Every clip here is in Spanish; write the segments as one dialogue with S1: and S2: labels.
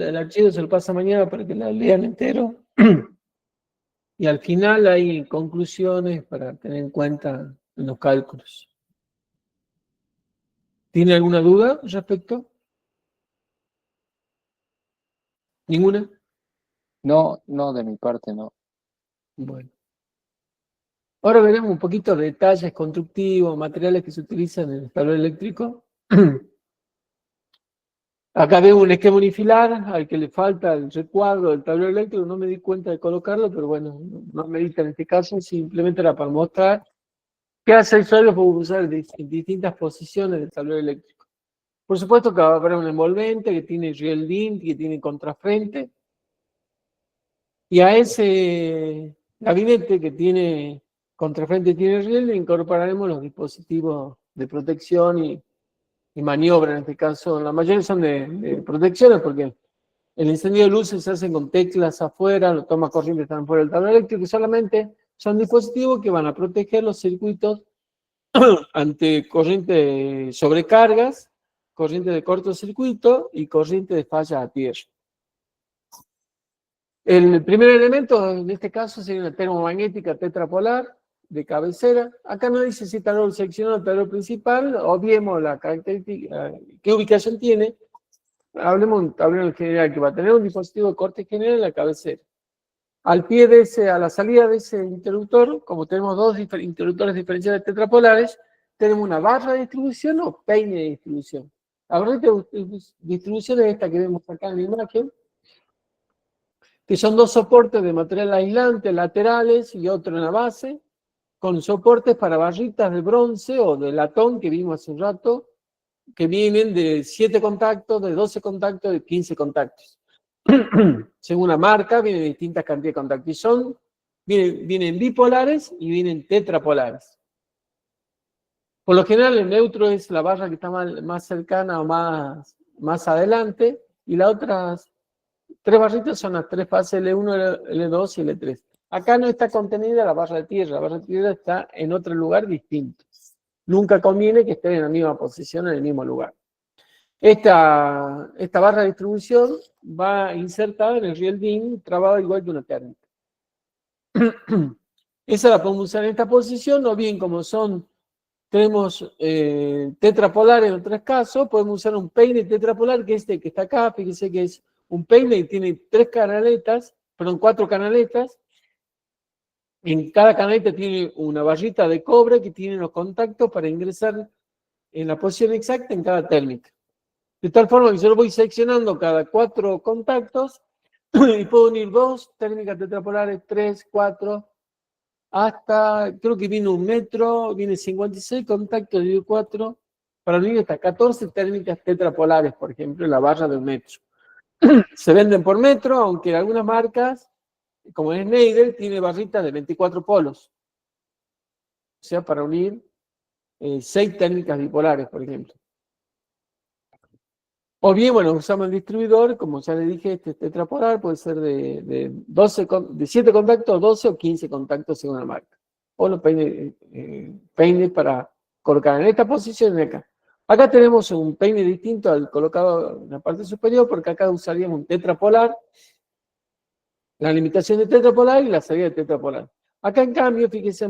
S1: el archivo se lo pasa mañana para que lo lean entero. Y al final hay conclusiones para tener en cuenta en los cálculos. ¿Tiene alguna duda al respecto? ¿Ninguna?
S2: No, de mi parte no.
S1: Bueno. Ahora veremos un poquito de detalles constructivos, materiales que se utilizan en el tablero eléctrico. Acá veo un esquema unifilar al que le falta el recuadro del tablero eléctrico. No me di cuenta de colocarlo, pero bueno, no medita en este caso, simplemente era para mostrar qué accesorios puedo usar en distintas posiciones del tablero eléctrico. Por supuesto que va a haber un envolvente que tiene riel DIN, que tiene contrafrente. Y a ese gabinete que tiene contrafrente y tiene riel, le incorporaremos los dispositivos de protección y maniobra. En este caso, la mayoría son de protecciones, porque el encendido de luces se hace con teclas afuera, los tomas corrientes están fuera del tablero eléctrico, y solamente son dispositivos que van a proteger los circuitos ante corriente de sobrecargas, corriente de cortocircuito y corriente de falla a tierra. El primer elemento, en este caso, sería una termomagnética tetrapolar de cabecera. Acá no dice si tablero seccionado o tablero principal, obviemos la característica, qué ubicación tiene. Hablemos de un tablero en general que va a tener un dispositivo de corte general en la cabecera. Al pie de ese, a la salida de ese interruptor, como tenemos dos interruptores diferenciales tetrapolares, tenemos una barra de distribución o peine de distribución. La barra de distribución es esta que vemos acá en la imagen, que son dos soportes de material aislante laterales y otro en la base, con soportes para barritas de bronce o de latón que vimos hace un rato, que vienen de 7 contactos, de 12 contactos, de 15 contactos. Según la marca, vienen distintas cantidades de contactos. Y vienen bipolares y vienen tetrapolares. Por lo general, el neutro es la barra que está más cercana o más adelante, y las otras 3 barritas son las 3 fases L1, L2 y L3. Acá no está contenida la barra de tierra. La barra de tierra está en otro lugar distinto. Nunca conviene que estén en la misma posición, en el mismo lugar. Esta barra de distribución va insertada en el riel DIN, trabada igual que una térmica. Esa la podemos usar en esta posición, o bien como tenemos tetrapolares en otros casos, podemos usar un peine tetrapolar, que es este que está acá. Fíjense que es un peine y tiene 4 canaletas. En cada canaleta tiene una barrita de cobre que tiene los contactos para ingresar en la posición exacta en cada térmica. De tal forma que yo lo voy seccionando cada 4 contactos y puedo unir 2 térmicas tetrapolares, 3, 4, hasta, creo que viene 1 metro, viene 56 contactos de 4, para unir hasta 14 térmicas tetrapolares, por ejemplo, en la barra de 1 metro. Se venden por metro, aunque algunas marcas, como es Schneider, tiene barritas de 24 polos. O sea, para unir 6 térmicas bipolares, por ejemplo. O bien, bueno, usamos el distribuidor, como ya le dije, este tetrapolar puede ser de 7 contactos, 12 o 15 contactos según la marca. O los peines para colocar en esta posición y acá. Acá tenemos un peine distinto al colocado en la parte superior, porque acá usaríamos un tetrapolar, la limitación de tetrapolar y la salida de tetrapolar. Acá, en cambio, fíjense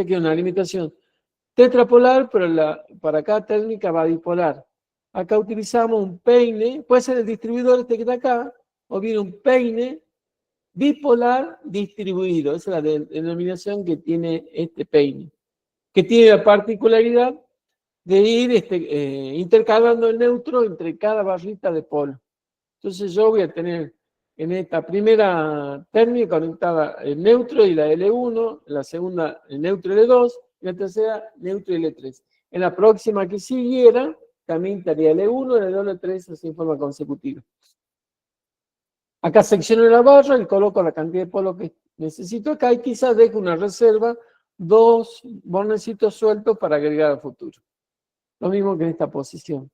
S1: que es una limitación tetrapolar, pero para cada térmica va bipolar. Acá utilizamos un peine, puede ser el distribuidor este que está acá, o bien un peine bipolar distribuido. Esa es la denominación que tiene este peine, que tiene la particularidad de ir intercalando el neutro entre cada barrita de polo. Entonces yo voy a tener en esta primera térmica conectada el neutro y la L1, en la segunda el neutro y L2, y la tercera neutro y L3. En la próxima que siguiera, también estaría L1, L2, L3, así en forma consecutiva. Acá secciono la barra y coloco la cantidad de polo que necesito acá, y quizás dejo una reserva, 2 bornecitos sueltos para agregar al futuro. Lo mismo que en esta posición.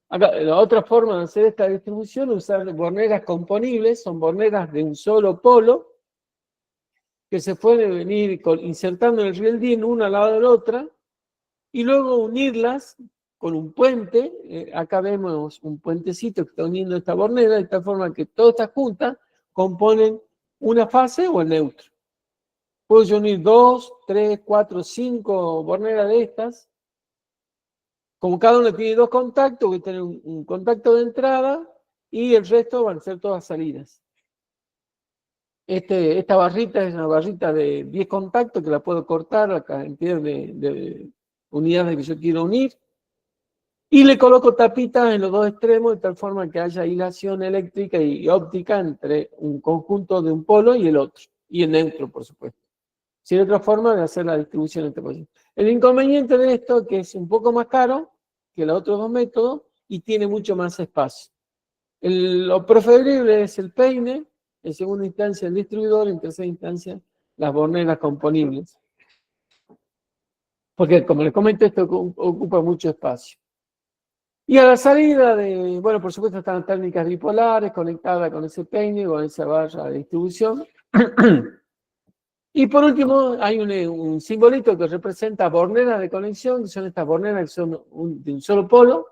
S1: Acá, la otra forma de hacer esta distribución es usar borneras componibles, son borneras de un solo polo, que se pueden venir insertando en el riel DIN una al lado de la otra, y luego unirlas con un puente. Acá vemos un puentecito que está uniendo esta bornera, de tal forma que todas estas juntas componen una fase o el neutro. Puedo yo unir 2, 3, 4, 5 borneras de estas. Como cada una tiene 2 contactos, voy a tener un contacto de entrada y el resto van a ser todas salidas. Esta barrita es una barrita de 10 contactos que la puedo cortar a la cantidad de unidades que yo quiero unir. Y le coloco tapitas en los 2 extremos de tal forma que haya hilación eléctrica y óptica entre un conjunto de un polo y el otro. Y el neutro, por supuesto. Si hay otra forma de hacer la distribución entre posiciones. El inconveniente de esto es que es un poco más caro que los otros 2 métodos y tiene mucho más espacio. Lo preferible es el peine, en segunda instancia el distribuidor, en tercera instancia las borneras componibles. Porque, como les comento, esto ocupa mucho espacio. Y a la salida bueno, por supuesto están las técnicas bipolares conectadas con ese peine, con esa barra de distribución. Y por último, hay un simbolito que representa borneras de conexión, que son estas borneras que son de un solo polo.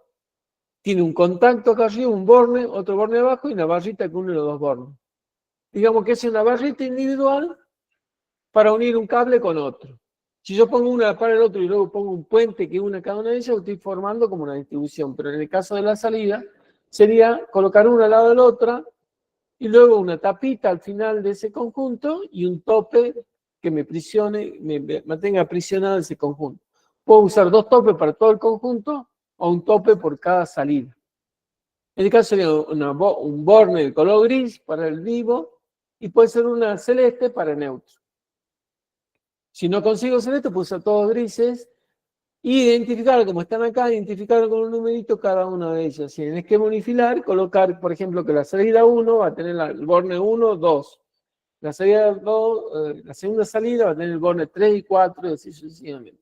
S1: Tiene un contacto acá arriba, un borne, otro borne abajo y una barrita que une los 2 bornes. Digamos que es una barrita individual para unir un cable con otro. Si yo pongo una para el otro y luego pongo un puente que une cada una de ellas, estoy formando como una distribución. Pero en el caso de la salida, sería colocar una al lado de la otra y luego una tapita al final de ese conjunto y un tope que me mantenga aprisionado ese conjunto. Puedo usar 2 topes para todo el conjunto o un tope por cada salida. En este caso sería un borne de color gris para el vivo y puede ser una celeste para el neutro. Si no consigo celeste, puedo usar todos grises y identificar, como están acá, identificar con un numerito cada una de ellas. Y en el esquema unifilar, colocar, por ejemplo, que la salida 1 va a tener el borne 1, 2. La salida 2, la segunda salida va a tener el borne 3 y 4, y así sucesivamente.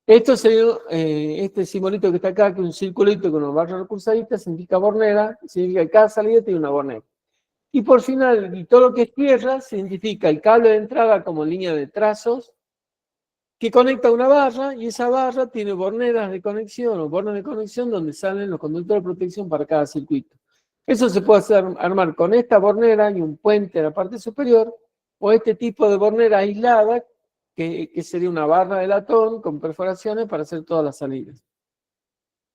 S1: Esto sería, este simbolito que está acá, que es un circulito con una barra recursadita, significa bornera, significa que cada salida tiene una bornera. Y por final, y todo lo que es tierra, se identifica el cable de entrada como línea de trazos, que conecta una barra, y esa barra tiene borneras de conexión, o bornes de conexión, donde salen los conductores de protección para cada circuito. Eso se puede armar con esta bornera y un puente en la parte superior, o este tipo de bornera aislada, que sería una barra de latón con perforaciones para hacer todas las salidas.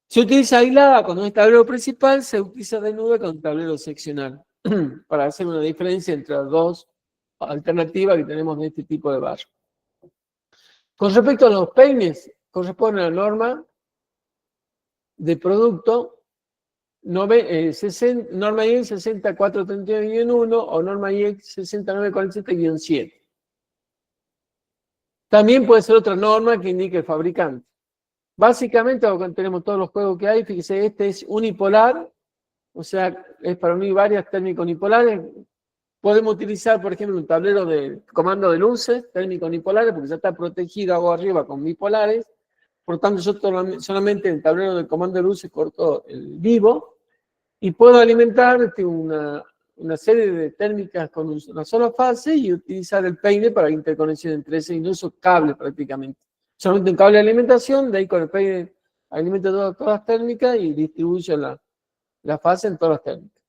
S1: Se utiliza aislada cuando es tablero principal, se utiliza desnuda con tablero seccional, para hacer una diferencia entre las 2 alternativas que tenemos de este tipo de barra. Con respecto a los peines, corresponde a la norma de producto norma IEC 60431-1 o norma IEC 6947-7. También puede ser otra norma que indique el fabricante. Básicamente, tenemos todos los juegos que hay. Fíjese, este es unipolar, o sea, es para unir varias térmicas unipolares. Podemos utilizar, por ejemplo, un tablero de comando de luces, térmicos unipolares, porque ya está protegido abajo arriba con bipolares. Por lo tanto, yo solamente en el tablero de comando de luces corto el vivo y puedo alimentar una serie de térmicas con una sola fase y utilizar el peine para interconexión entre ese y no uso cable prácticamente. Solamente un cable de alimentación, de ahí con el peine alimento todas las térmicas y distribuyo la fase en todas las térmicas.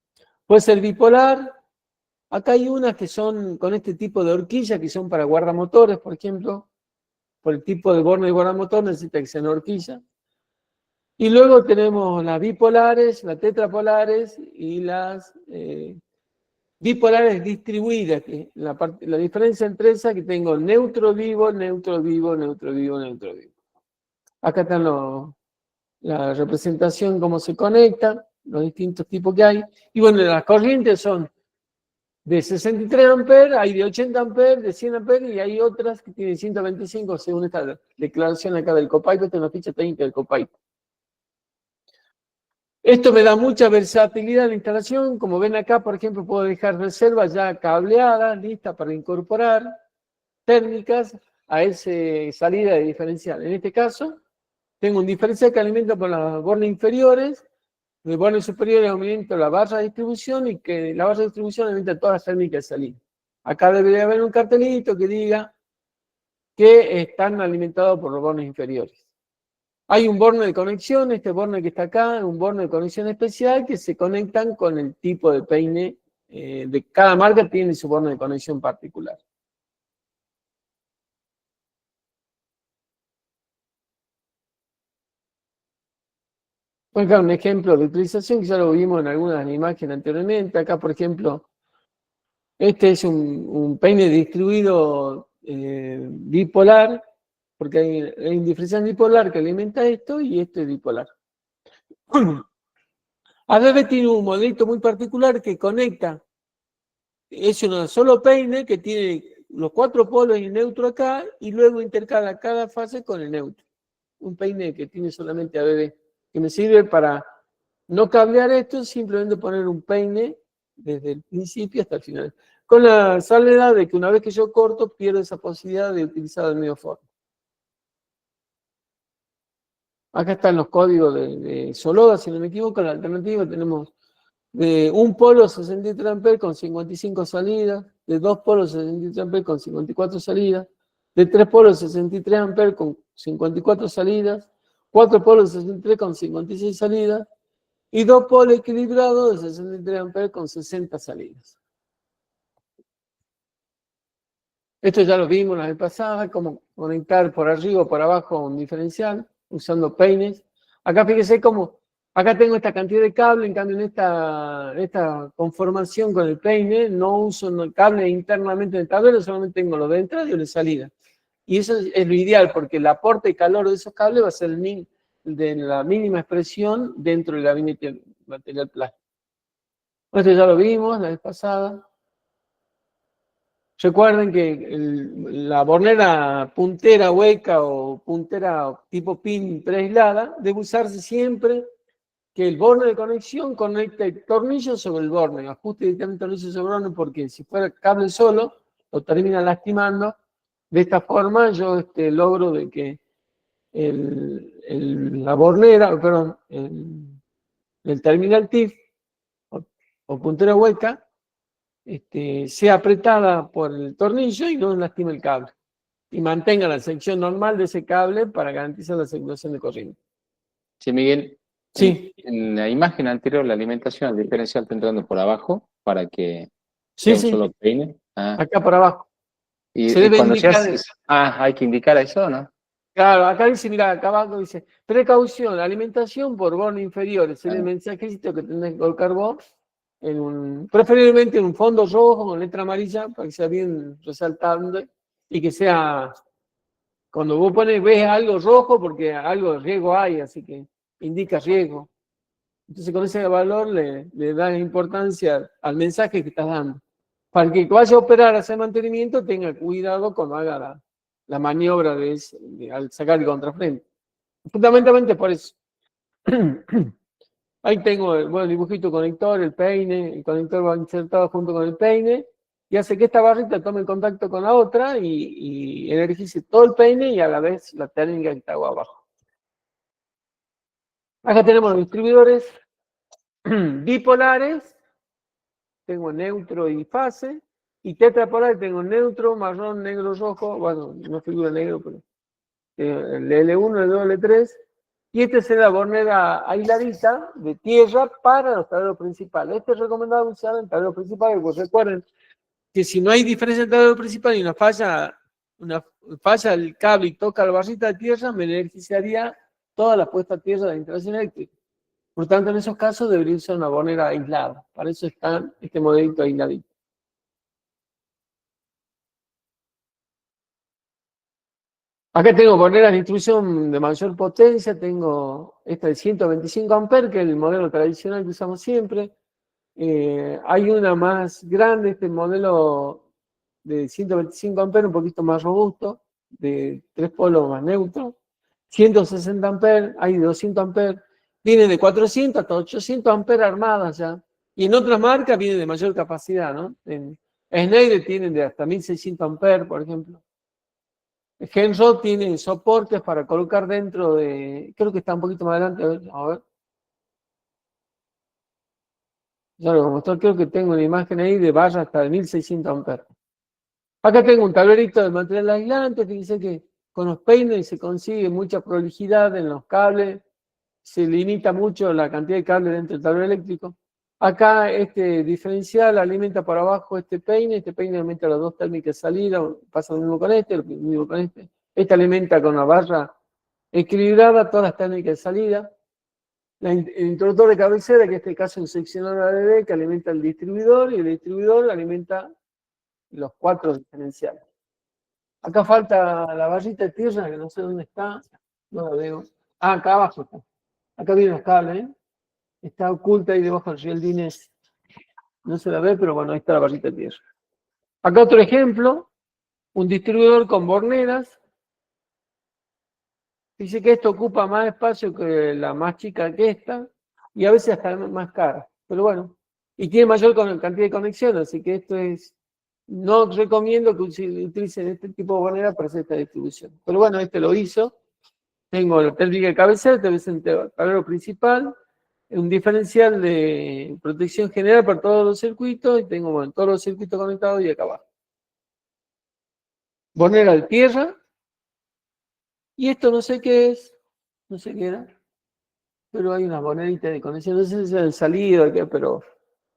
S1: Puede ser bipolar. Acá hay unas que son con este tipo de horquilla que son para guardamotores, por ejemplo. Por el tipo de borne de guardamotor necesita que sean horquilla. Y luego tenemos las bipolares, las tetrapolares y las bipolares distribuidas. Que la diferencia entre esas que tengo neutro vivo, neutro vivo, neutro vivo, neutro vivo. Acá están la representación, cómo se conectan, los distintos tipos que hay. Y bueno, las corrientes son de 63 amperes, hay de 80 amperes, de 100 amperes, y hay otras que tienen 125, según esta declaración acá del COPAIPO, esta es una ficha técnica del COPAIPO. Esto me da mucha versatilidad en la instalación. Como ven acá, por ejemplo, puedo dejar reservas ya cableadas, listas para incorporar térmicas a esa salida de diferencial. En este caso, tengo un diferencial que alimenta por las bornes inferiores, en el borne superior alimento la barra de distribución y que la barra de distribución alimenta todas las térmicas de salida. Acá debería haber un cartelito que diga que están alimentados por los bornes inferiores. Hay un borne de conexión, este borne que está acá, un borne de conexión especial que se conectan con el tipo de peine. De cada marca tiene su borne de conexión particular. Por acá un ejemplo de utilización que ya lo vimos en algunas imágenes anteriormente. Acá, por ejemplo, este es un peine distribuido bipolar, porque hay un diferencial bipolar que alimenta esto y este es bipolar. ABB tiene un modelito muy particular que conecta, es un solo peine que tiene los 4 polos y neutro acá y luego intercala cada fase con el neutro. Un peine que tiene solamente ABB, que me sirve para no cablear esto, simplemente poner un peine desde el principio hasta el final. Con la salvedad de que una vez que yo corto, pierdo esa posibilidad de utilizar el medio forro. Acá están los códigos de Soloda, si no me equivoco. La alternativa tenemos de un polo 63 amperes con 55 salidas, de 2 polos 63 amperes con 54 salidas, de 3 polos 63 amperes con 54 salidas, 4 polos 63 con 56 salidas, y 2 polos equilibrados de 63 amperes con 60 salidas. Esto ya lo vimos la vez pasada, cómo conectar por arriba o por abajo un diferencial usando peines. Acá fíjese cómo, acá tengo esta cantidad de cable, en cambio en esta conformación con el peine no uso el cable internamente en el tablero, solamente tengo lo de entrada y lo de salida. Y eso es lo ideal, porque el aporte de calor de esos cables va a ser de la mínima expresión dentro del gabinete material plástico. Esto ya lo vimos la vez pasada. Recuerden que la bornera puntera hueca o puntera tipo pin preaislada debe usarse siempre que el borne de conexión conecte el tornillo sobre el borne, ajuste directamente el tornillo sobre el borne, porque si fuera cable solo, lo termina lastimando. De esta forma yo logro de que la bornera, perdón, el terminal TIF o puntera hueca, sea apretada por el tornillo y no lastime el cable. Y mantenga la sección normal de ese cable para garantizar la circulación de corriente.
S2: Sí, Miguel.
S1: Sí.
S2: En la imagen anterior, la alimentación al diferencial está entrando por abajo para que
S1: Sí,
S2: sea un
S1: sí,
S2: solo peine.
S1: acá por abajo. Se
S2: Y
S1: debe
S2: cuando se
S1: indicar
S2: hace, hay que indicar eso, ¿no?
S1: Claro, acá dice, mira, acá abajo dice, precaución, alimentación por borne inferior. Es el mensajito que tenés que colocar vos, preferiblemente en un fondo rojo con letra amarilla, para que sea bien resaltable y que sea, cuando vos ves algo rojo, porque algo de riesgo hay, así que indica riesgo. Entonces con ese valor le da importancia al mensaje que estás dando. Para que vaya a operar, a hacer mantenimiento, tenga cuidado cuando haga la maniobra al sacar el contrafrente. Fundamentalmente por eso. Ahí tengo el dibujito conector, el peine, el conector va insertado junto con el peine y hace que esta barrita tome contacto con la otra y energice todo el peine y a la vez la técnica que está abajo. Acá tenemos los distribuidores bipolares, tengo neutro y fase, y tetrapolares tengo neutro, marrón, negro, rojo, bueno, no figura negro, pero el L1, el L2, L3, y este es la bornera aisladita de tierra para los tableros principales. Este es recomendado usar en tableros principales, porque recuerden que si no hay diferencia entre el tablero principal y una falla el cable y toca la barrita de tierra, me energizaría toda la puesta a tierra de la instalación eléctrica. Por tanto, en esos casos debería usar una bornera aislada. Para eso está este modelito aisladito. Acá tengo borneras de instrucción de mayor potencia, tengo esta de 125 amperes, que es el modelo tradicional que usamos siempre. Hay una más grande, este modelo de 125 amperes, un poquito más robusto, de 3 polos más neutro. 160 amperes, hay de 200 amperes. Viene de 400 hasta 800 amperes armadas ya. Y en otras marcas viene de mayor capacidad, ¿no? En Schneider tienen de hasta 1600 amperes, por ejemplo. Genrod tiene soportes para colocar dentro de, creo que está un poquito más adelante, a ver. Ya lo voy a mostrar, creo que tengo una imagen ahí de barra hasta de 1600 amperes. Acá tengo un tablerito de material aislante, fíjense que con los peines se consigue mucha prolijidad en los cables, se limita mucho la cantidad de cables dentro del tablero eléctrico. Acá este diferencial alimenta por abajo este peine alimenta las dos térmicas de salida, pasa lo mismo con este, lo mismo con este. Este alimenta con una barra equilibrada todas las térmicas de salida. El interruptor de cabecera, que en este caso es un seccionador ADD, que alimenta el distribuidor, y el distribuidor alimenta los 4 diferenciales. Acá falta la barrita de tierra, que no sé dónde está, no la veo. Ah, acá abajo está. Acá vienen los cables, ¿eh? Está oculta ahí debajo del riel Dinés. No se la ve, pero bueno, ahí está la barrita de tierra. Acá otro ejemplo, un distribuidor con borneras. Dice que esto ocupa más espacio que la más chica que esta, y a veces hasta más cara. Pero bueno, y tiene mayor cantidad de conexiones, así que esto es... No recomiendo que utilicen este tipo de bornera para hacer esta distribución. Pero bueno, este lo hizo. Tengo la térmica de cabecera, el tablero principal, un diferencial de protección general para todos los circuitos, y tengo bueno, todos los circuitos conectados y acá abajo. Bornera de tierra. Y esto no sé qué es, no sé qué era, pero hay una bornerita de conexión, no sé si es el salido, pero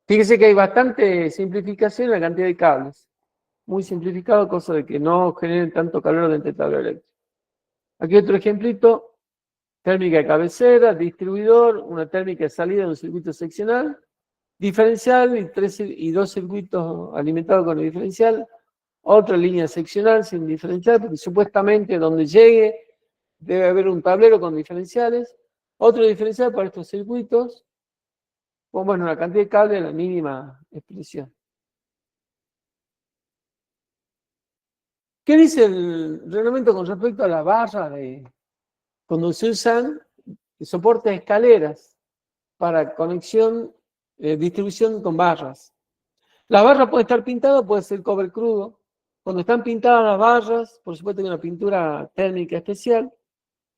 S1: fíjese que hay bastante simplificación en la cantidad de cables. Muy simplificado, cosa de que no generen tanto calor dentro del tablero eléctrico. Aquí otro ejemplito, térmica de cabecera, distribuidor, una térmica de salida de un circuito seccional, diferencial y 2 circuitos alimentados con el diferencial, otra línea seccional sin diferencial, porque supuestamente donde llegue debe haber un tablero con diferenciales, otro diferencial para estos circuitos, con bueno, la cantidad de cable en la mínima expresión. ¿Qué dice el reglamento con respecto a la barra cuando se usan soportes de escaleras para conexión, distribución con barras? La barra puede estar pintada, puede ser cobre crudo. Cuando están pintadas las barras, por supuesto que hay una pintura térmica especial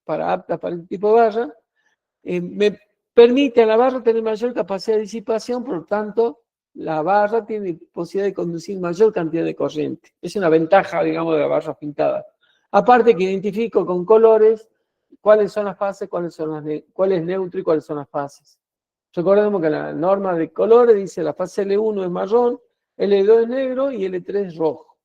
S1: apta para este tipo de barra, me permite a la barra tener mayor capacidad de disipación, por lo tanto, la barra tiene posibilidad de conducir mayor cantidad de corriente. Es una ventaja, digamos, de la barra pintada. Aparte que identifico con colores cuáles son las fases, cuál es neutro y cuáles son las fases. Recordemos que la norma de colores dice la fase L1 es marrón, L2 es negro y L3 es rojo.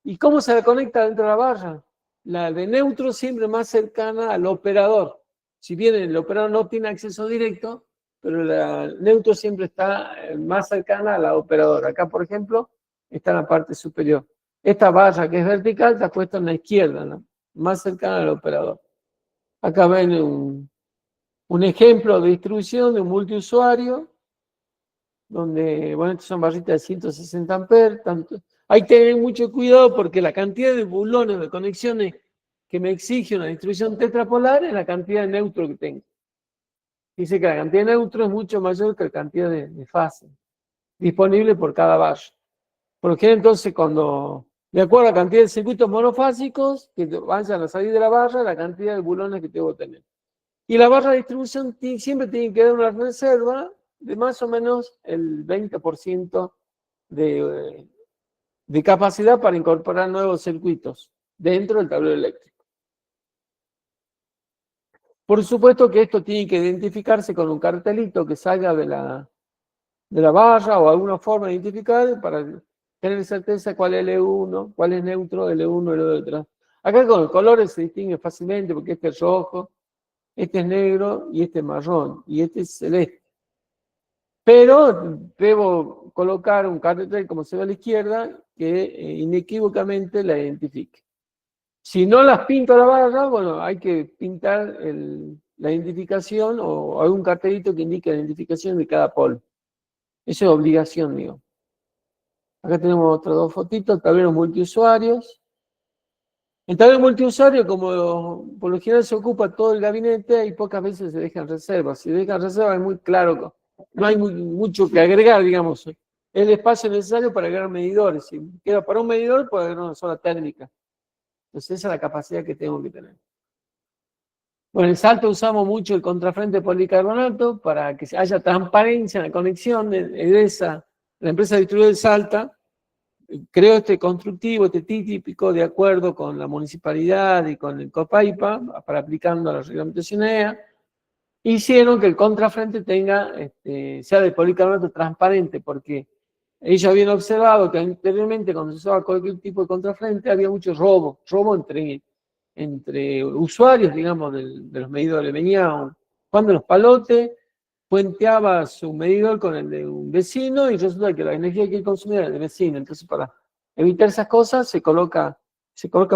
S1: ¿Y cómo se conecta dentro de la barra? La de neutro siempre más cercana al operador. Si bien el operador no tiene acceso directo, pero la neutro siempre está más cercana a la operadora. Acá, por ejemplo, está en la parte superior. Esta barra que es vertical está puesta en la izquierda, ¿no? Más cercana al operador. Acá ven un ejemplo de distribución de un multiusuario, donde, bueno, estas son barritas de 160 amperes. Hay que tener mucho cuidado porque la cantidad de bulones, de conexiones que me exige una distribución tetrapolar es la cantidad de neutro que tengo. Dice que la cantidad de neutro es mucho mayor que la cantidad de fase disponible por cada barra. Por lo que entonces, cuando, de acuerdo a la cantidad de circuitos monofásicos que vayan a salir de la barra, la cantidad de bulones que tengo que tener. Y la barra de distribución siempre tiene que dar una reserva de más o menos el 20% de capacidad para incorporar nuevos circuitos dentro del tablero eléctrico. Por supuesto que esto tiene que identificarse con un cartelito que salga de la barra o alguna forma de identificar para tener certeza cuál es L1, cuál es neutro, L1, L2. Acá con los colores se distingue fácilmente porque este es rojo, este es negro y este es marrón y este es celeste. Pero debo colocar un cartel, como se ve a la izquierda, que inequívocamente la identifique. Si no las pinto a la barra, bueno, hay que pintar la identificación o algún cartelito que indique la identificación de cada polo. Eso es obligación, digo. Acá tenemos otras 2 fotitos, tableros multiusuarios. En tablero multiusuario, como por lo general se ocupa todo el gabinete, y pocas veces se dejan reservas. Si dejan reservas es muy claro, no hay mucho que agregar, digamos. Es el espacio necesario para agregar medidores. Si queda para un medidor, puede agregar una sola térmica. Entonces esa es la capacidad que tengo que tener. Bueno, en Salta usamos mucho el contrafrente de policarbonato para que haya transparencia en la conexión de la empresa distribuidora de Salta. creó este constructivo, este típico, de acuerdo con la municipalidad y con el COPAIPA, para aplicando a la reglamentación EA, hicieron que el contrafrente tenga, sea de policarbonato transparente, porque ellos habían observado que anteriormente, cuando se usaba cualquier tipo de contrafrente, había mucho robo entre usuarios, digamos, de los medidores. Venía Juan de los Palotes, puenteaba su medidor con el de un vecino y resulta que la energía que él consumía era del vecino. Entonces, para evitar esas cosas, se coloca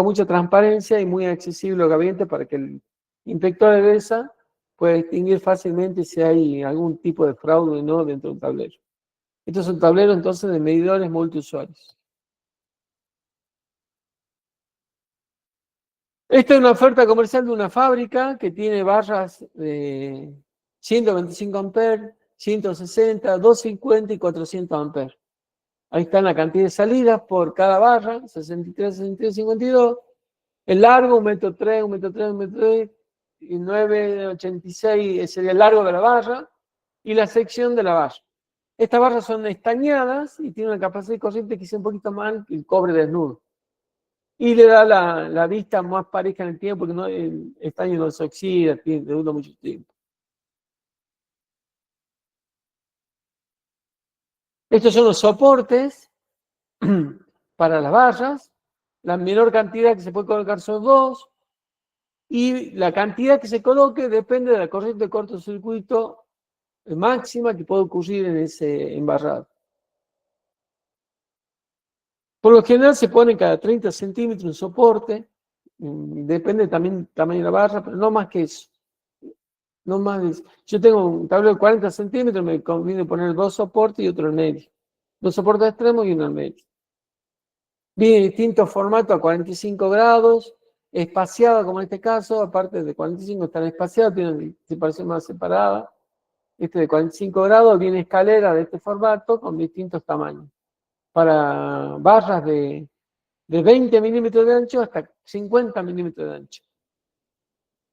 S1: mucha transparencia y muy accesible al gabinete para que el inspector de BESA pueda distinguir fácilmente si hay algún tipo de fraude o no dentro de un tablero. Estos son tableros entonces de medidores multiusuarios. Esta es una oferta comercial de una fábrica que tiene barras de 125 amperes, 160, 250 y 400 amperes. Ahí está la cantidad de salidas por cada barra, 63, 63, 52. El largo, 1,3 m, 1,3 m, 1,3 m, y 9,86 sería el largo de la barra, y la sección de la barra. Estas barras son estañadas y tienen una capacidad de corriente que es un poquito más que el cobre desnudo. Y le da la vista más pareja en el tiempo, porque el estaño no se oxida, dura mucho tiempo. Estos son los soportes para las barras. La menor cantidad que se puede colocar son 2. Y la cantidad que se coloque depende de la corriente de cortocircuito máxima que puede ocurrir en ese embarrado. Por lo general se pone cada 30 centímetros un soporte. Depende también del tamaño de la barra, pero no más que eso. No más de eso. Yo tengo un tablero de 40 centímetros, me conviene poner 2 soportes y otro en medio. 2 soportes extremos y uno en medio. Viene en distintos formatos a 45 grados, espaciado como en este caso, aparte de 45 están espaciados, tienen separación más separada. Este de 45 grados viene escalera de este formato con distintos tamaños. Para barras de 20 milímetros de ancho hasta 50 milímetros de ancho.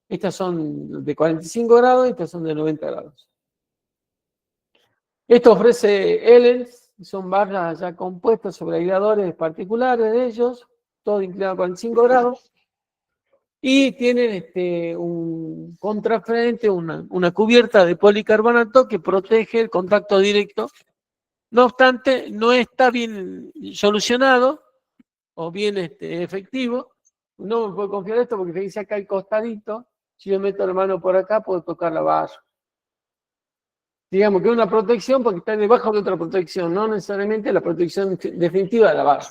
S1: Estas son de 45 grados y estas son de 90 grados. Esto ofrece Elens, son barras ya compuestas sobre aisladores particulares de ellos, todo inclinado a 45 grados, y tienen un contrafrente, una cubierta de policarbonato que protege el contacto directo. No obstante, no está bien solucionado o bien efectivo. No me puedo confiar en esto porque dice acá el costadito. Si yo meto la mano por acá, puedo tocar la barra. Digamos que es una protección porque está debajo de otra protección, no necesariamente la protección definitiva de la barra.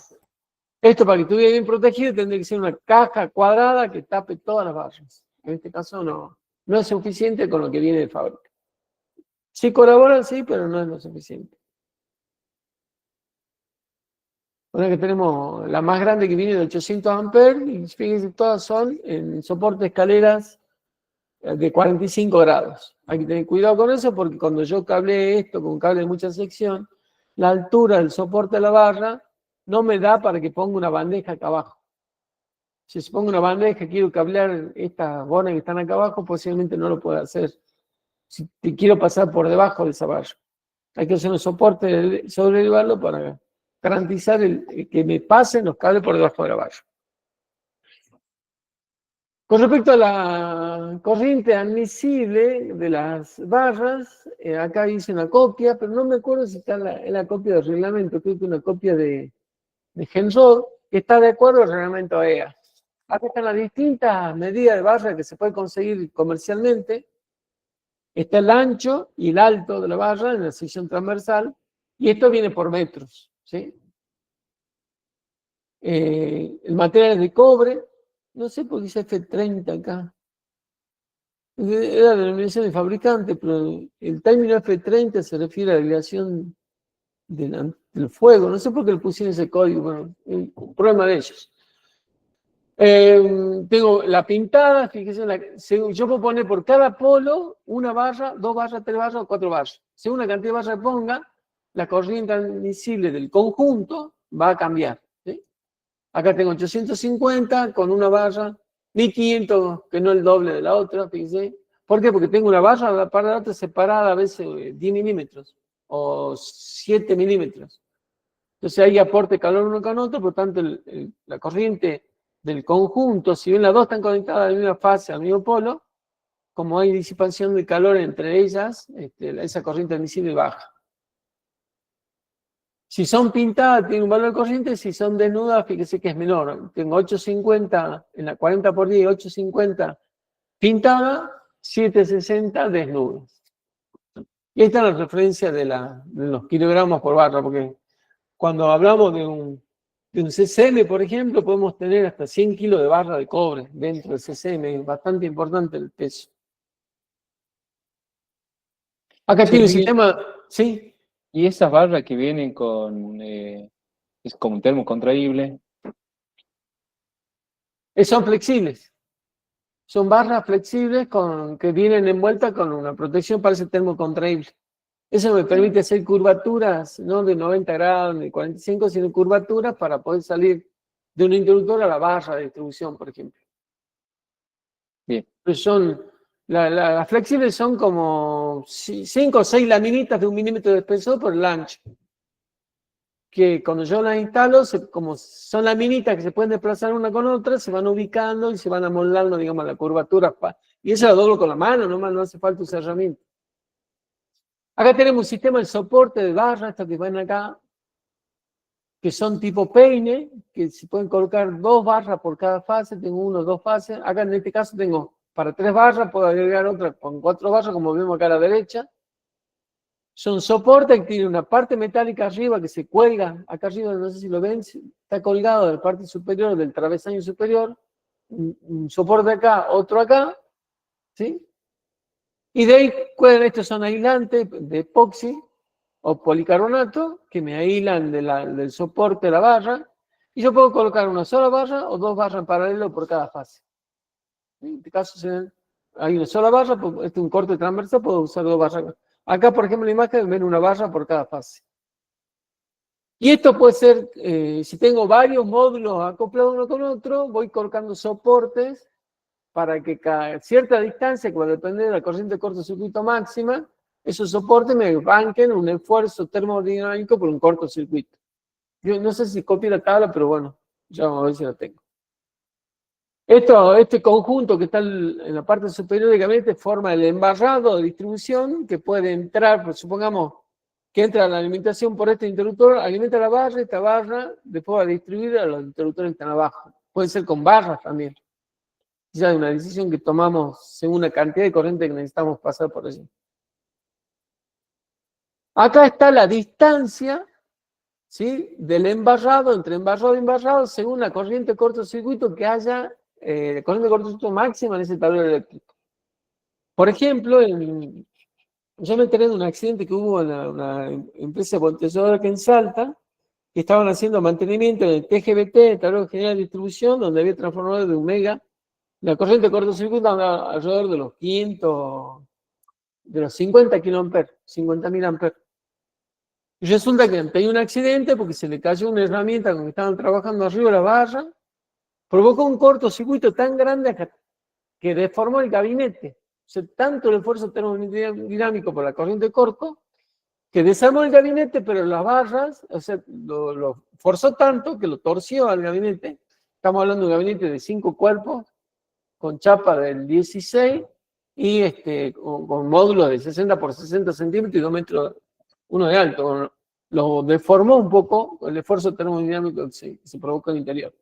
S1: Esto, para que estuviera bien protegido, tendría que ser una caja cuadrada que tape todas las barras. En este caso no es suficiente con lo que viene de fábrica. Sí colaboran, sí, pero no es lo suficiente. Ahora que tenemos la más grande que viene de 800 amperes, y fíjense, todas son en soporte de escaleras de 45 grados. Hay que tener cuidado con eso porque cuando yo cableé esto con cable de mucha sección, la altura del soporte de la barra no me da para que ponga una bandeja acá abajo. Si se pongo una bandeja, quiero cablear estas bolas que están acá abajo, posiblemente no lo pueda hacer. Si quiero pasar por debajo de esa barra. Hay que hacer un soporte, sobrelevarlo para garantizar que me pasen los cables por debajo de la barra. Con respecto a la corriente admisible de las barras, acá hice una copia, pero no me acuerdo si está en la copia del reglamento, creo que una copia de Genrod, que está de acuerdo al reglamento EA. Acá están las distintas medidas de barra que se pueden conseguir comercialmente. Está el ancho y el alto de la barra en la sección transversal, y esto viene por metros, ¿sí? El material es de cobre, no sé por qué dice F30 acá. Era la denominación de fabricante, pero el término F30 se refiere a la relación del fuego. No sé por qué le pusieron ese código, bueno, un problema de ellos. Tengo la pintada, fíjense, yo puedo poner por cada polo una barra, 2 barras, 3 barras o 4 barras. Según la cantidad de barras que ponga, la corriente admisible del conjunto va a cambiar. ¿Sí? Acá tengo 850 con una barra, 1500, que no es el doble de la otra, fíjense. ¿Por qué? Porque tengo una barra para la otra separada a veces 10 milímetros o 7 milímetros. Entonces hay aporte de calor uno con otro, por tanto la corriente del conjunto, si bien las dos están conectadas a la misma fase, al mismo polo, como hay disipación de calor entre ellas, esa corriente admisible baja. Si son pintadas, tienen un valor de corriente, si son desnudas, fíjese que es menor. Tengo 850 en la 40 por 10, 850 pintada, 760 desnudas. Y ahí está la referencia de los kilogramos por barra, porque cuando hablamos de un CCM, por ejemplo, podemos tener hasta 100 kilos de barra de cobre dentro del CCM, es bastante importante el peso. Acá tiene un sistema, ¿sí?
S2: Y esas barras que vienen con, es como un termo contraíble.
S1: Son flexibles. Son barras flexibles que vienen envueltas con una protección para ese termo contraíble. Eso me permite hacer curvaturas, no de 90 grados, ni 45, sino curvaturas para poder salir de un interruptor a la barra de distribución, por ejemplo.
S2: Bien.
S1: Pues las flexibles son como 5 o 6 laminitas de 1 milímetro de espesor por el ancho. Que cuando yo las instalo, como son laminitas que se pueden desplazar una con otra, se van ubicando y se van amoldando, digamos, la curvatura. Y eso lo doblo con la mano, nomás no hace falta usar herramienta. Acá tenemos un sistema de soporte de barras, estos que van acá, que son tipo peine, que se pueden colocar 2 barras por cada fase, tengo 1 o 2 fases. Acá en este caso tengo para 3 barras, puedo agregar otra con 4 barras, como vemos acá a la derecha. Son soportes que tienen una parte metálica arriba que se cuelga, acá arriba, no sé si lo ven, está colgado de la parte superior del travesaño superior, un soporte acá, otro acá, ¿sí? Y de ahí, estos son aislantes de epoxi o policarbonato que me aíslan del soporte de la barra, y yo puedo colocar una sola barra o 2 barras en paralelo por cada fase. En este caso, hay una sola barra, este es un corte transversal, puedo usar 2 barras. Acá, por ejemplo, en la imagen ven una barra por cada fase. Y esto puede ser, si tengo varios módulos acoplados uno con otro, voy colocando soportes para que cada cierta distancia, que va a depender de la corriente de cortocircuito máxima, esos soportes me banquen un esfuerzo termodinámico por un cortocircuito. Yo no sé si copio la tabla, pero bueno, ya vamos a ver si la tengo. Este conjunto que está en la parte superior del gabinete forma el embarrado de distribución que puede entrar, pues supongamos que entra la alimentación por este interruptor, alimenta la barra, esta barra después va a distribuir a los interruptores que están abajo. Puede ser con barras también. Ya es una decisión que tomamos según la cantidad de corriente que necesitamos pasar por allí. Acá está la distancia, ¿sí?, del embarrado, entre embarrado y embarrado, según la corriente de cortocircuito que haya, corriente de cortocircuito máxima en ese tablero eléctrico. Por ejemplo, yo me enteré de un accidente que hubo en una empresa volteadora que en Salta, que estaban haciendo mantenimiento en el TGBT, el tablero general de distribución, donde había transformadores de 1 mega. La corriente de cortocircuito anda alrededor de los 500, de los 50 kiloamperes, 50.000 amperes. Y resulta que tenía un accidente porque se le cayó una herramienta con que estaban trabajando arriba de la barra, provocó un cortocircuito tan grande que deformó el gabinete. O sea, tanto el esfuerzo termodinámico por la corriente de corto, que desarmó el gabinete, pero las barras, o sea, lo forzó tanto que lo torció al gabinete. Estamos hablando de un gabinete de 5 cuerpos, con chapa del 16 y con módulos de 60 por 60 centímetros y 2 metros, uno de alto. Lo deformó un poco el esfuerzo termodinámico que se provocó en el interior.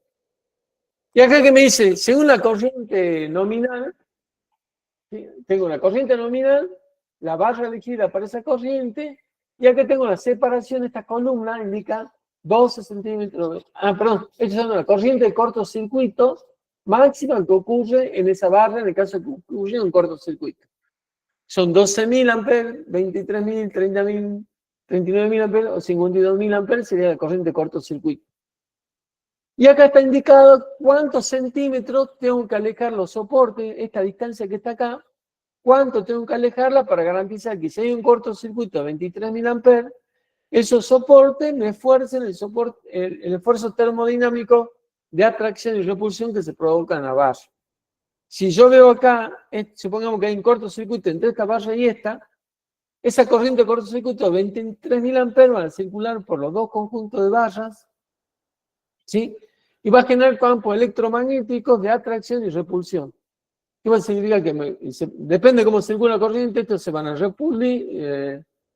S1: Y acá que me dice, según la corriente nominal, ¿sí?, tengo una corriente nominal, la barra elegida para esa corriente, y acá tengo la separación de esta columna, indica 12 centímetros. Perdón, esto es la corriente de cortocircuito máxima que ocurre en esa barra en el caso que ocurre un cortocircuito. Son 12.000 amperes, 23.000, 30.000, 39.000 amperes o 52.000 amperes sería la corriente de cortocircuito. Y acá está indicado cuántos centímetros tengo que alejar los soportes, esta distancia que está acá, cuánto tengo que alejarla para garantizar que si hay un cortocircuito de 23.000 amperes, esos soportes me esfuercen el esfuerzo termodinámico de atracción y repulsión que se provoca en la barra. Si yo veo acá, supongamos que hay un cortocircuito entre esta barra y esta, Esa corriente de cortocircuito de 23.000 amperes van a circular por los dos conjuntos de barras, ¿sí? Y va a generar campos electromagnéticos de atracción y repulsión. ¿Qué significa? Que depende de cómo circula la corriente, estos se van a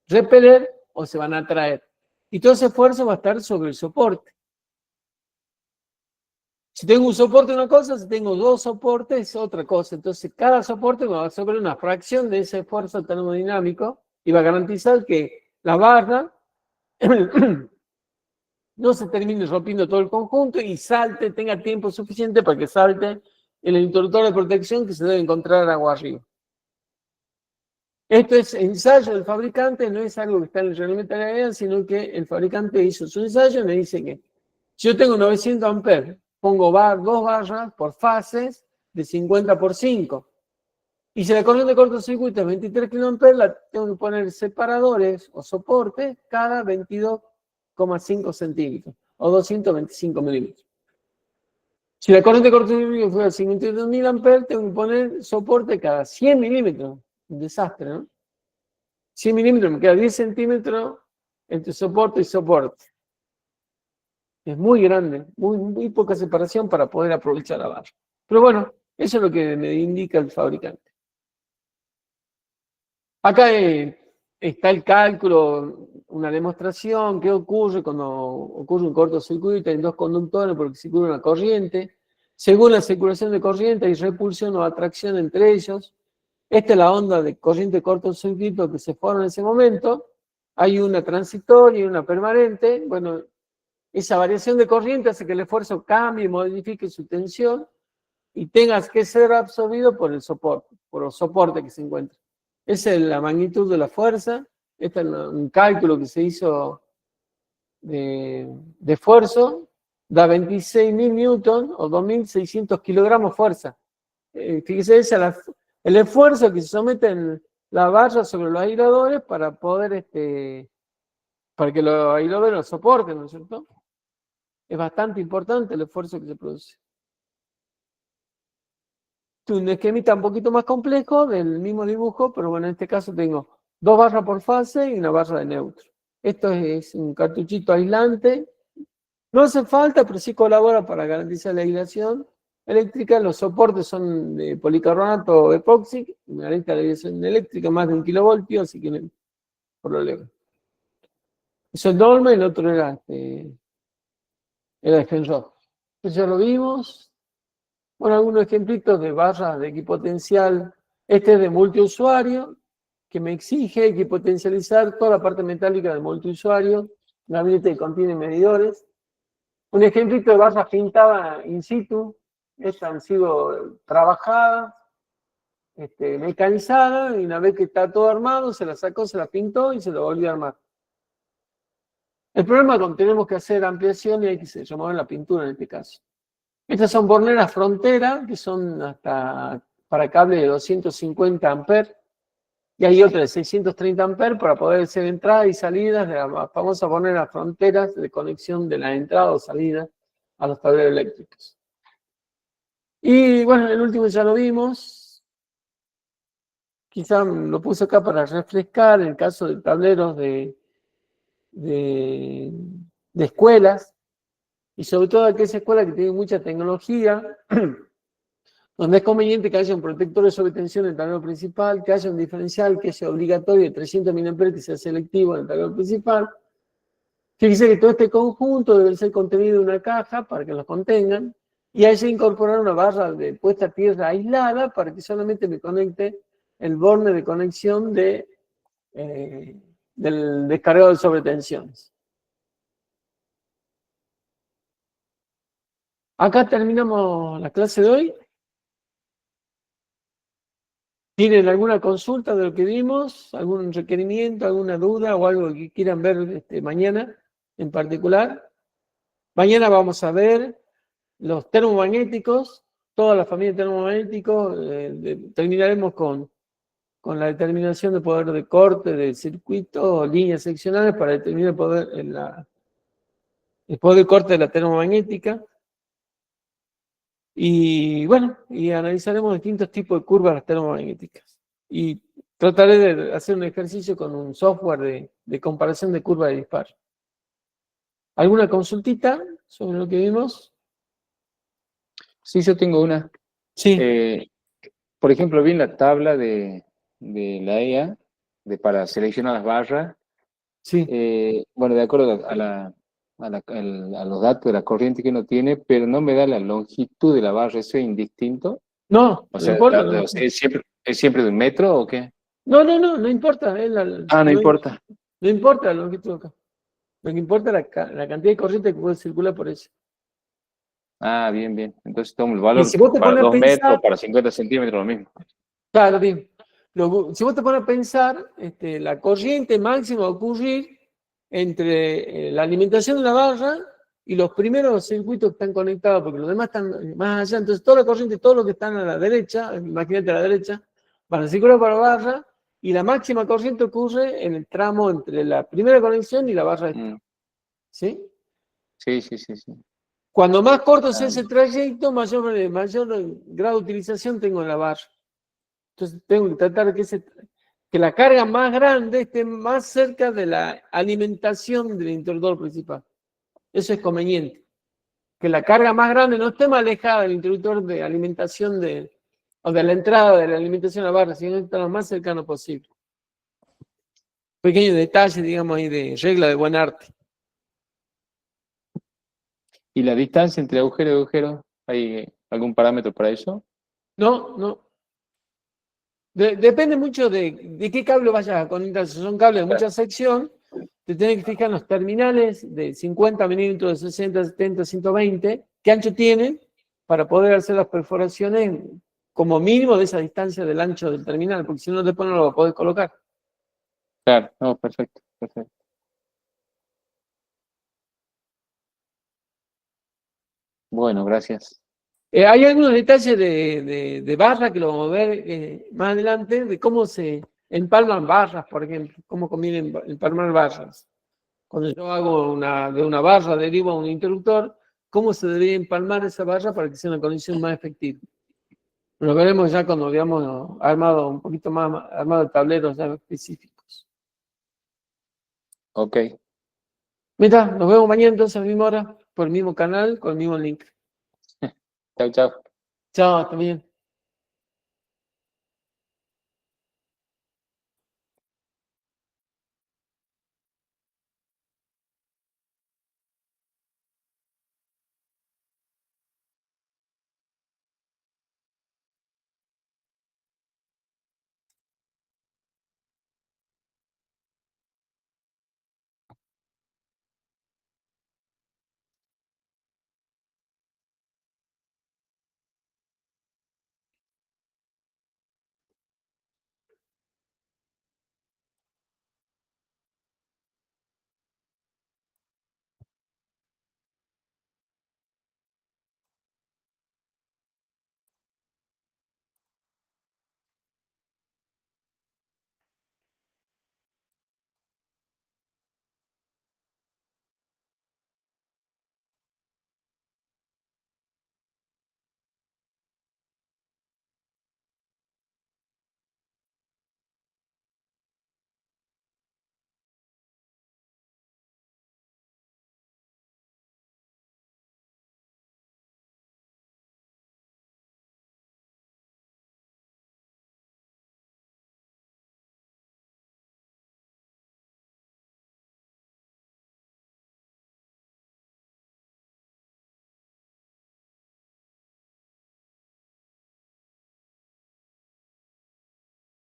S1: repeler o se van a atraer. Y todo ese esfuerzo va a estar sobre el soporte. Si tengo un soporte una cosa, si tengo dos soportes es otra cosa. Entonces cada soporte va a sobre una fracción de ese esfuerzo termodinámico y va a garantizar que la barra no se termine rompiendo todo el conjunto y salte, tenga tiempo suficiente para que salte el interruptor de protección que se debe encontrar agua arriba. Esto es ensayo del fabricante, no es algo que está en el reglamento de la AEA, sino que el fabricante hizo su ensayo y me dice que si yo tengo 900 amperes, pongo dos barras por fases de 50 por 5. Y si la corriente de cortocircuito es 23 kA, la tengo que poner separadores o soportes cada 22,5 centímetros o 225 milímetros. Si la corriente de cortocircuito fuera 52.000 amperes, tengo que poner soporte cada 100 milímetros. Un desastre, ¿no? 100 milímetros, me queda 10 centímetros entre soporte y soporte. Es muy grande, muy poca separación para poder aprovechar la barra. Pero bueno, eso es lo que me indica el fabricante. Acá está el cálculo, una demostración, qué ocurre cuando ocurre un cortocircuito en dos conductores porque circula una corriente. Según la circulación de corriente hay repulsión o atracción entre ellos. Esta es la onda de corriente de cortocircuito que se forma en ese momento. Hay una transitoria y una permanente. Bueno, esa variación de corriente hace que el esfuerzo cambie y modifique su tensión y tengas que ser absorbido por el soporte, por los soportes que se encuentran. Esa es la magnitud de la fuerza. Este es un cálculo que se hizo de esfuerzo. Da 26.000 newtons o 2.600 kilogramos fuerza. Fíjese, ese es el esfuerzo que se somete en la barra sobre los aisladores para poder, para que los aisladores lo soporten, ¿no es cierto? Es bastante importante el esfuerzo que se produce. Un esquemita un poquito más complejo del mismo dibujo, pero bueno, en este caso tengo dos barras por fase y una barra de neutro. Esto es un cartuchito aislante. No hace falta, pero sí colabora para garantizar la aislación eléctrica. Los soportes son de policarbonato epoxi, garantizan la aislación eléctrica más de 1 kilovoltio, así que no hay problema. Eso es norma y el otro era Genrod. Eso ya lo vimos. Bueno, algunos ejemplitos de barras de equipotencial. Este es de multiusuario, que me exige equipotencializar toda la parte metálica de multiusuario, gabinete que contiene medidores. Un ejemplito de barras pintadas in situ. Estas han sido trabajadas, mecanizadas, y una vez que está todo armado, se la sacó, se la pintó y se lo volvió a armar. El problema es cuando tenemos que hacer ampliación y hay que remover la pintura en este caso. Estas son borneras frontera, que son hasta para cable de 250 amperes, y hay otras de 630 amperes para poder hacer entradas y salidas de las famosas borneras fronteras de conexión de la entrada o salida a los tableros eléctricos. Y bueno, el último ya lo vimos. Quizá lo puse acá para refrescar en el caso de tableros de escuelas, y sobre todo aquellas escuelas que tienen mucha tecnología, donde es conveniente que haya un protector de sobretensión en el tablero principal, que haya un diferencial que sea obligatorio de 300 mA que sea selectivo en el tablero principal. Fíjense que todo este conjunto debe ser contenido en una caja para que lo contengan, y hay que incorporar una barra de puesta a tierra aislada para que solamente me conecte el borne de conexión del descargado de sobretensiones. Acá terminamos la clase de hoy. ¿Tienen alguna consulta de lo que vimos? ¿Algún requerimiento, alguna duda o algo que quieran ver mañana en particular? Mañana vamos a ver los termomagnéticos, toda la familia de termomagnéticos. Terminaremos con la determinación de poder de corte de circuito o líneas seccionales para determinar el poder de corte de la termomagnética. Y bueno, y analizaremos distintos tipos de curvas termomagnéticas. Y Trataré de hacer un ejercicio con un software de comparación de curva de disparo. ¿Alguna consultita sobre lo que vimos?
S2: Sí, yo tengo una.
S1: Sí,
S2: Por ejemplo, vi en la tabla de la EA para seleccionar las barras.
S1: sí.
S2: Bueno, de acuerdo a los datos de la corriente que uno tiene, pero no me da la longitud de la barra, ¿eso es indistinto?
S1: No,
S2: O
S1: no
S2: sea,
S1: importa. No,
S2: ¿es siempre de un metro o qué?
S1: no importa.
S2: Ah, no importa.
S1: No importa la longitud acá. Lo que importa es la cantidad de corriente que puede circular por ella.
S2: Ah, bien, bien. Entonces tomo el
S1: Y
S2: valor
S1: si vos te
S2: para
S1: pones a
S2: 2 metros,
S1: pensar,
S2: para 50 centímetros, lo mismo.
S1: claro, bien. Si vos te pones a pensar, la corriente máxima va a ocurrir entre la alimentación de la barra y los primeros circuitos que están conectados, porque los demás están más allá. Entonces, toda la corriente, todo lo que están a la derecha, imagínate a la derecha, van a circular para la barra y la máxima corriente ocurre en el tramo entre la primera conexión y la barra esta.
S2: Mm,
S1: ¿Sí?
S2: sí, sí, sí, sí.
S1: Cuando más corto sea
S2: Ah,
S1: ese trayecto, mayor grado de utilización tengo en la barra. Entonces tengo que tratar de que la carga más grande esté más cerca de la alimentación del interruptor principal. Eso es conveniente. Que la carga más grande no esté más alejada del interruptor de alimentación o de la entrada de la alimentación a la barra, sino que esté lo más cercano posible. Pequeño detalle, digamos, ahí de regla de buen arte.
S2: ¿y la distancia entre agujero y agujero? ¿Hay algún parámetro para eso?
S1: No, no. Depende mucho de qué cable vayas a conectar. Si son cables de
S2: Claro,
S1: mucha sección, te tienes que fijar en los terminales de 50 milímetros, de 60, 70, 120, qué ancho tienen para poder hacer las perforaciones como mínimo de esa distancia del ancho del terminal, porque si no, después no lo vas a poder colocar.
S2: claro. No, perfecto, perfecto. Bueno, gracias.
S1: Hay algunos detalles de barra que lo vamos a ver más adelante, de cómo se empalman barras, por ejemplo, cómo conviene empalmar barras. Cuando yo hago de una barra derivo a un interruptor, ¿cómo se debería empalmar esa barra para que sea una conexión más efectiva? Lo veremos ya cuando habíamos armado un poquito más, armado tableros ya específicos.
S2: Ok.
S1: Mira, nos vemos mañana entonces a la misma hora, por el mismo canal, con el mismo link.
S2: Chau, chau.
S1: Chao, hasta bien.